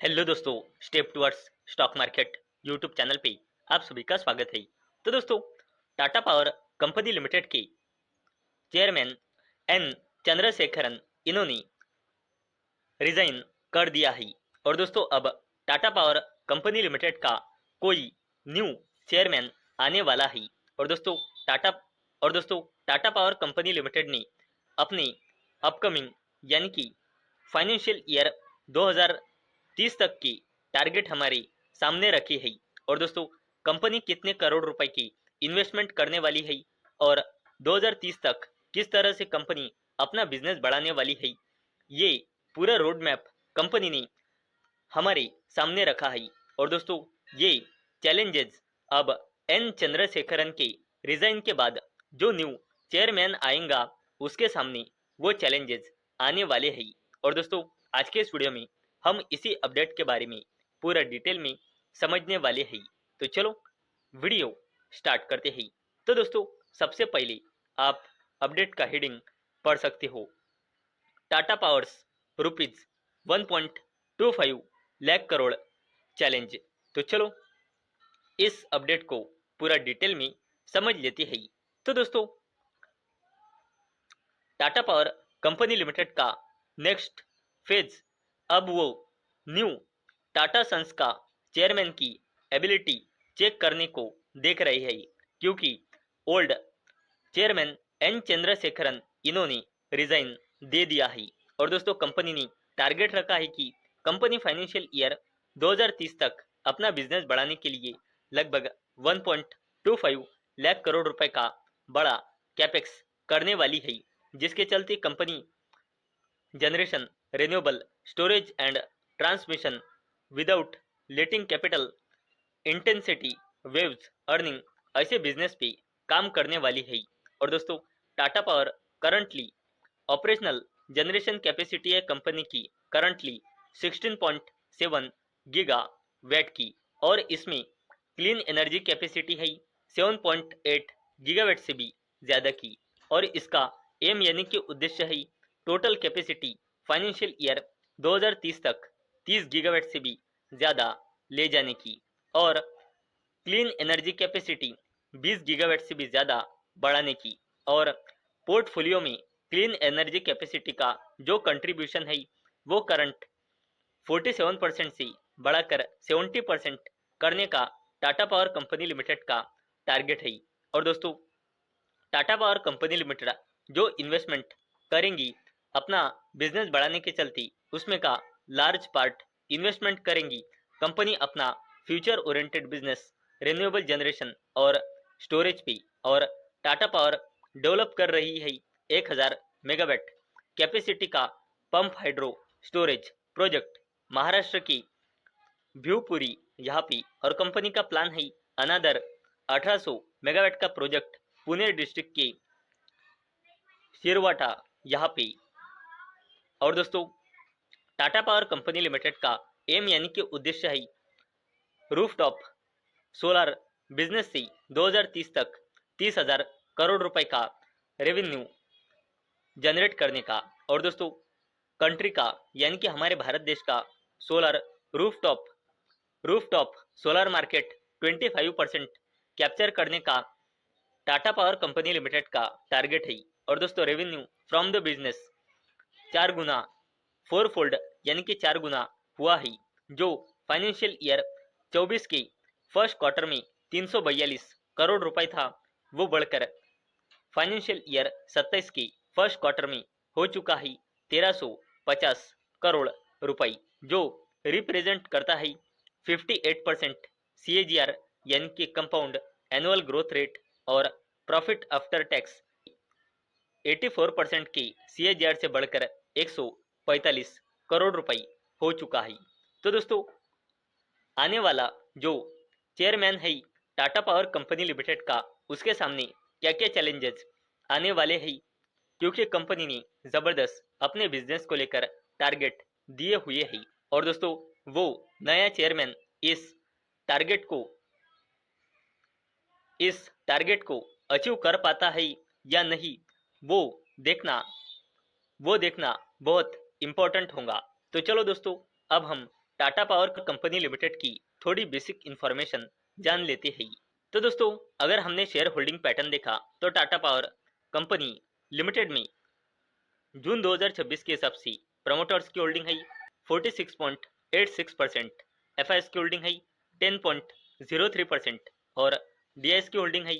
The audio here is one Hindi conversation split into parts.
हेलो दोस्तों, step towards stock market YouTube channel पे आप सभी का स्वागत है। तो दोस्तों, टाटा पावर कंपनी लिमिटेड के चेयरमैन एन चंद्रशेखरन इन्होंने रिजाइन कर दिया है। और दोस्तों, अब टाटा पावर कंपनी लिमिटेड का कोई न्यू चेयरमैन आने वाला है। और दोस्तों टाटा और दोस्तों टाटा पावर कंपनी लिमिटेड ने अपने अपकमिंग यानी कि फाइनेंशियल ईयर 2030 तक की टारगेट हमारे सामने रखी है। और दोस्तों, कंपनी कितने करोड़ रुपए की इन्वेस्टमेंट करने वाली है और 2030 तक किस तरह से कंपनी अपना बिजनेस बढ़ाने वाली है, ये पूरा रोड मैप कंपनी ने हमारे सामने रखा है। और दोस्तों, ये चैलेंजेस अब एन चंद्रशेखरन के रिजाइन के बाद जो न्यू चेयरमैन आएगा उसके सामने वो चैलेंजेस आने वाले हैं। और दोस्तों, आज के इस वीडियो में हम इसी अपडेट के बारे में पूरा डिटेल में समझने वाले हैं। तो चलो वीडियो स्टार्ट करते हैं। तो दोस्तों, सबसे पहले आप अपडेट का हेडिंग पढ़ सकते हो, Tata powers rupees 1.25 lakh crore challenge. तो चलो इस अपडेट को पूरा डिटेल में समझ लेते हैं। तो दोस्तों, टाटा पावर कंपनी लिमिटेड का नेक्स्ट फेज अब वो न्यू टाटा सन्स का चेयरमैन की एबिलिटी चेक करने को देख रही है, क्योंकि ओल्ड चेयरमैन एन चंद्रशेखरन इन्होंने रिजाइन दे दिया है। और दोस्तों, कंपनी ने टारगेट रखा है कि कंपनी फाइनेंशियल ईयर 2030 तक अपना बिजनेस बढ़ाने के लिए लगभग 1.25 लाख करोड़ रुपए का बड़ा कैपेक्स करने वाली है, जिसके चलते company generation, renewable, storage and transmission without letting capital intensity waves earning ऐसे बिजनेस पे काम करने वाली है। और दोस्तों, Tata power currently operational generation capacity है कंपनी की करंटली 16.7 गीगा वैट की, और इसमें क्लीन एनर्जी कैपेसिटी है 7.8 गीगावाट से भी ज़्यादा की। और इसका एम यानी कि उद्देश्य है टोटल कैपेसिटी फाइनेंशियल ईयर 2030 तक 30 गीगावाट से भी ज़्यादा ले जाने की, और क्लीन एनर्जी कैपेसिटी 20 गीगावाट से भी ज़्यादा बढ़ाने की। और पोर्टफोलियो में क्लीन एनर्जी कैपेसिटी का जो कंट्रीब्यूशन है वो करंट 47% से बढ़ाकर 70% करने का टाटा पावर कंपनी लिमिटेड का टारगेट है। और दोस्तों, टाटा पावर कंपनी लिमिटेड जो इन्वेस्टमेंट करेंगी अपना बिजनेस बढ़ाने के चलते, उसमें का लार्ज पार्ट इन्वेस्टमेंट करेंगी कंपनी अपना future oriented business renewable generation और स्टोरेज पे। और टाटा पावर डेवलप कर रही है 1000 मेगावाट कैपेसिटी का pump hydro storage project Maharashtra की भिवपुरी यहाँ पे, और कंपनी का प्लान है अनदर 1800 मेगावाट का प्रोजेक्ट पुणे डिस्ट्रिक्ट के शिरवाटा यहाँ पे। और दोस्तों, टाटा पावर कंपनी लिमिटेड का एम यानी कि उद्देश्य है रूफटॉप सोलर बिजनेस से 2030 तक 30,000 करोड़ रुपए का रेवेन्यू जनरेट करने का। और दोस्तों, कंट्री का यानी कि हमारे भारत देश का solar rooftop rooftop solar market 25% capture करने का टाटा पावर कंपनी लिमिटेड का टारगेट है। और दोस्तों, revenue from the business 4 Guna 4 fold यानी कि 4 गुना हुआ है, जो फाइनेंशियल ईयर 24 के फर्स्ट क्वार्टर में 342 करोड़ रुपए था, वो बढ़कर फाइनेंशियल ईयर 27 के फर्स्ट क्वार्टर में हो चुका है 1350 करोड़ रुपए, जो रिप्रेजेंट करता है 58% CAGR यानी कि कंपाउंड एनुअल ग्रोथ रेट, और प्रॉफिट आफ्टर टैक्स 84% के CAGR से बढ़कर 145 करोड़ रुपए हो चुका है। तो दोस्तों, आने वाला जो चेयरमैन है टाटा पावर कंपनी लिमिटेड का, उसके सामने क्या क्या चैलेंजेस आने वाले हैं, क्योंकि कंपनी ने ज़बरदस्त अपने बिजनेस को लेकर टारगेट दिए हुए हैं। और दोस्तों, वो नया चेयरमैन टारगेट को इस टारगेट को अचीव कर पाता है या नहीं, वो देखना बहुत इम्पोर्टेंट होगा। तो चलो दोस्तों, अब हम टाटा पावर कंपनी लिमिटेड की थोड़ी बेसिक इंफॉर्मेशन जान लेते हैं। तो दोस्तों, अगर हमने शेयर होल्डिंग पैटर्न देखा तो टाटा पावर कंपनी लिमिटेड में जून 2026 के हिसाब से प्रमोटर्स की होल्डिंग है 46.86%, एफआईएस की होल्डिंग है 10.03% और डीआईएस की होल्डिंग है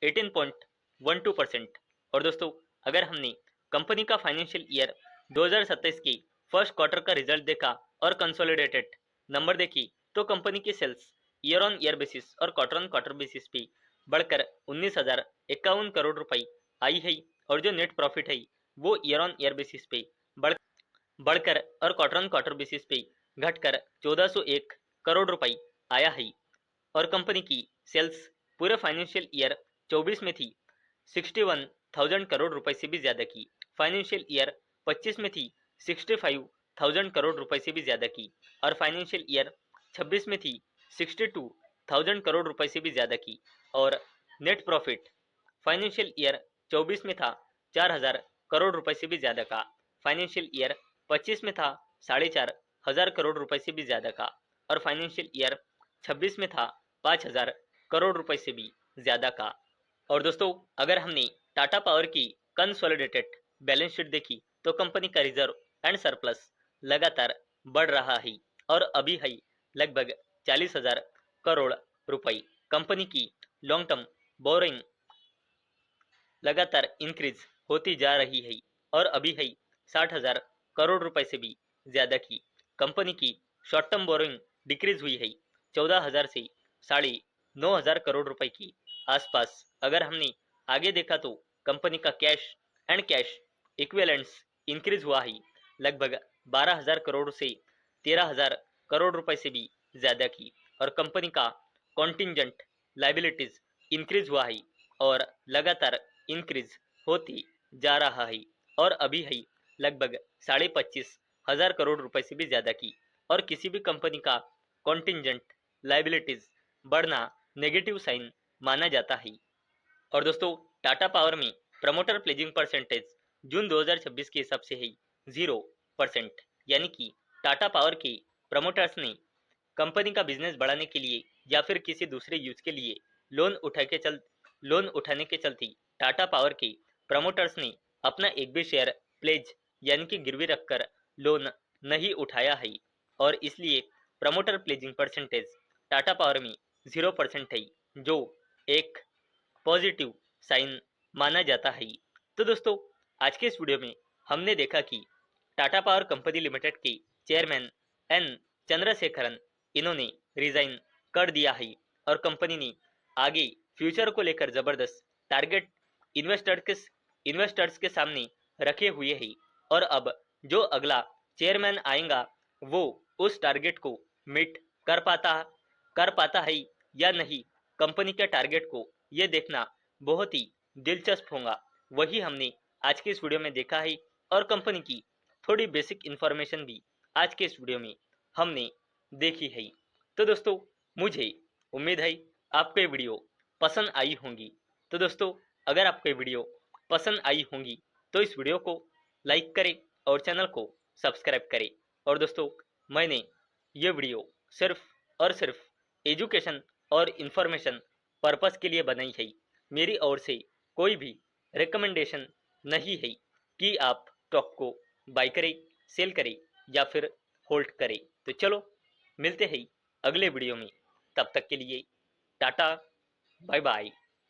18.12%। और दोस्तों, अगर हमने कंपनी का फाइनेंशियल ईयर 2027 के फर्स्ट क्वार्टर का रिजल्ट देखा और कंसोलिडेटेड नंबर देखी तो कंपनी की sales year on year basis और क्वार्टर ऑन क्वार्टर बेसिस पे बढ़कर 19,051 करोड़ रुपए आई है और जो नेट प्रॉफिट है वो ईयर ऑन ईयर बेसिस पे बढ़कर और क्वार्टर ऑन क्वार्टर बेसिस पे घटकर 1401 करोड़ रुपए आया है। और कंपनी की सेल्स पूरे फाइनेंशियल ईयर 24 में थी 61,000 करोड़ रुपए से भी ज्यादा की, फाइनेंशियल ईयर 25 में थी 65,000 करोड़ रुपए से भी ज्यादा की और फाइनेंशियल ईयर 26 में थी 62,000 करोड़ रुपए से भी ज्यादा की। और नेट प्रॉफिट फाइनेंशियल ईयर 24 में था 4,000 करोड़ रुपए से भी ज्यादा का, फाइनेंशियल ईयर 25 में था 4,500 करोड़ रुपए से भी ज्यादा का और फाइनेंशियल ईयर 26 में था 5,000 करोड़ रुपए से भी ज्यादा का। और दोस्तों, अगर हमने टाटा पावर की कंसोलिडेटेड बैलेंस शीट देखी तो कंपनी का रिजर्व एंड सरप्लस लगातार बढ़ रहा है और अभी है लगभग 40,000 करोड़ रुपए। कंपनी की लॉन्ग टर्म बोरिंग लगातार इंक्रीज होती जा रही है और अभी है 60,000 करोड़ रुपए से भी ज्यादा की। कंपनी की शॉर्ट टर्म बोरिंग डिक्रीज हुई है 14,000 से 9,500 करोड़ रुपए की आसपास। अगर हमने आगे देखा तो कंपनी का cash and cash equivalents increase हुआ है लगभग 12,000 करोड़ से 13,000 करोड़ रुपए से भी ज्यादा की और कंपनी का कॉन्टिंजेंट लाइबिलिटीज इंक्रीज हुआ है और लगातार इंक्रीज होती जा रहा है और अभी है लगभग 25,500 करोड़ रुपए से भी ज्यादा की। और किसी भी कंपनी का कॉन्टिंजेंट लाइबिलिटीज बढ़ना नेगेटिव साइन माना जाता है। और दोस्तों, टाटा पावर में प्रमोटर प्लेजिंग परसेंटेज जून 2026 के हिसाब से है 0%, यानी कि टाटा पावर के प्रमोटर्स ने कंपनी का बिजनेस बढ़ाने के लिए या फिर किसी दूसरे यूज के लिए लोन उठाने के चलते टाटा पावर के प्रमोटर्स ने अपना एक भी शेयर प्लेज यानी कि गिरवी रखकर लोन नहीं उठाया है और इसलिए promoter pledging percentage Tata power में 0% है, जो एक पॉजिटिव साइन माना जाता है। तो दोस्तों, आज के इस वीडियो में हमने देखा कि टाटा पावर कंपनी लिमिटेड के चेयरमैन एन चंद्रशेखरन इन्होंने रिजाइन कर दिया है और कंपनी ने आगे फ्यूचर को लेकर जबरदस्त टारगेट इन्वेस्टर्स के सामने रखे हुए हैं और अब जो अगला चेयरमैन आएगा वो उस टारगेट को मीट कर पाता है या नहीं, कंपनी के टारगेट को ये देखना बहुत ही दिलचस्प होगा। वही हमने आज के इस वीडियो में देखा है और कंपनी की थोड़ी बेसिक इंफॉर्मेशन भी आज के इस वीडियो में हमने देखी है। तो दोस्तों, मुझे उम्मीद है आपको ये वीडियो पसंद आई होंगी। तो दोस्तों, अगर आपको ये वीडियो पसंद आई होंगी तो इस वीडियो को लाइक करें और चैनल को सब्सक्राइब करें। और दोस्तों, मैंने ये वीडियो सिर्फ और सिर्फ एजुकेशन और इन्फॉर्मेशन पर्पस के लिए बनाई है। मेरी ओर से कोई भी रिकमेंडेशन नहीं है कि आप स्टॉक को बाय करें, सेल करें या फिर होल्ड करें। तो चलो मिलते हैं अगले वीडियो में, तब तक के लिए टाटा, बाय बाय।